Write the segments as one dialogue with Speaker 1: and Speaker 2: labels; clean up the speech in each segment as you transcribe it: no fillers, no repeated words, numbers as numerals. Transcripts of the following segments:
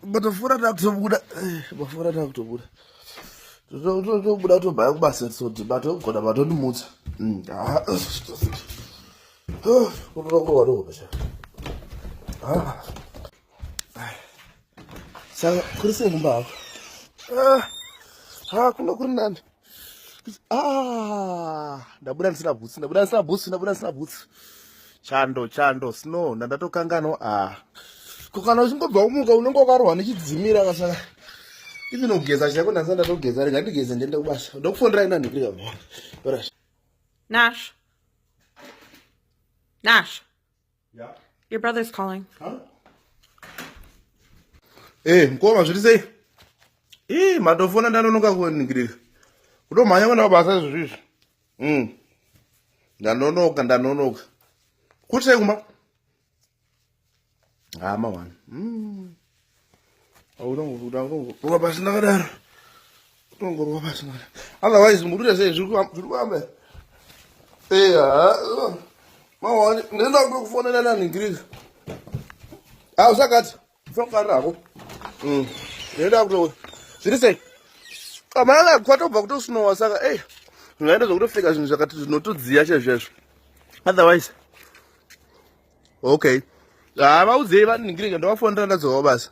Speaker 1: matofura takutobuda mafura takutobuda tobuda tobhaya kubasa soti batogona batondimutsa saka kuri sei kumba hako kuno kuri nani ndabuda ndisina bhutsi chando snow ndatokangano kukana uchingobva umuka unenge wakarohwa nechidzimira kasaka ivi nogeza chako ndasa ndatogeza rega ndigeze ndiende kubasa ndokufondera ina nhikrika
Speaker 2: Nash. Nash.
Speaker 1: Yeah.
Speaker 2: Your brother's calling.
Speaker 1: Huh? Mkoma zviri sei? Matofona ndanonoka kuningirika. Kutomhanya kwenda kubasa izvozvi. Ndanonoka. Kuti sei kumba? Mawana. Utongoruwa basi ndakadaro. Otherwise murire sei zviri kuhamba. Mawani ndinoda kufonera naningirika. Usakati. Fonkarako. Ndinoda kuto. Zviri sei? Kamala kwatobva kutosinowa saka zvingaenda zvokutofika zvinhu zvakati zvinotodziya chaizvozvo. Otherwise. Okay. Vaudzei vaningirika ndavafonera ndadzoka basa.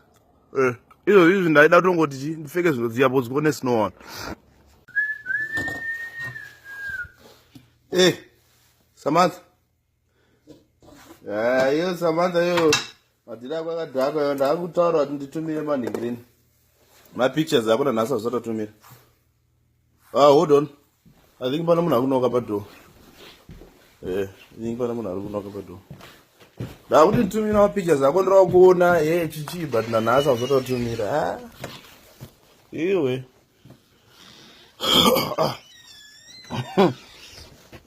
Speaker 1: Izvozvi ndaida kutongoti ndipfeke zvinodziya bodziko nesinowa. Samantha. Iyo Samantha yo. Madhira kwakadhaka ndakutaura kuti nditumire manhingirini. Mapictures akuna nhasi azatotumira. Hold on. I think pana munhu akunoka padoor. I think pana munhu akunoka padoor. Ndakuti nditumira mapictures ako ndira kuona chichi but nanhasi azatotumira. Iwe.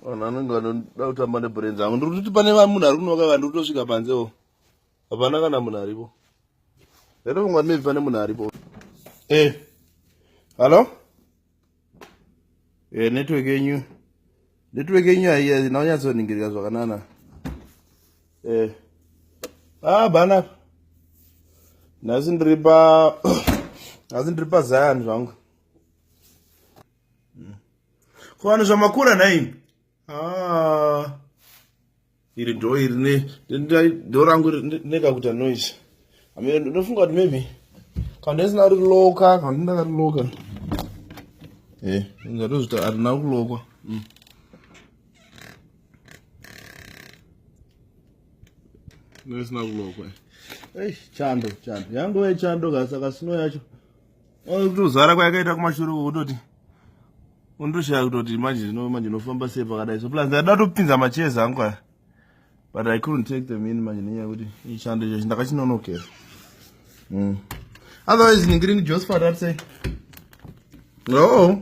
Speaker 1: Ananga ndoda kutamba nebrenzi angu ndiri kuti pane munhu ari kunoka kandi kutosvika panzewo. Hapana kana munhu aripo. Ndinofunga kuti maybe pane munhu aripo. Hello? Network yenyu haina kunyatsoningirika zvakanana. Bana. Nhasi ndiri pa Zion zvangu. Kuvanhu zvamakura naini. Iri do iri do rangu nekakuita noise. Ndinofunga kuti maybe kana ndisina riloka kana ndakariloka. Ndingatozviti harina kulokwa. Ndisina kulokwa. Chando. Yangu chando kasaka sino yacho. Kutozara kwayakaita kumashure kutoti undoshaya kutoti manje ndinofamba sei pakadai. So plus ndada topinza macheza angu. But I couldn't take them in manje nenyaya kuti ichando icho ndakachinonokera. Otherwise ningirini Joseph atatse. No.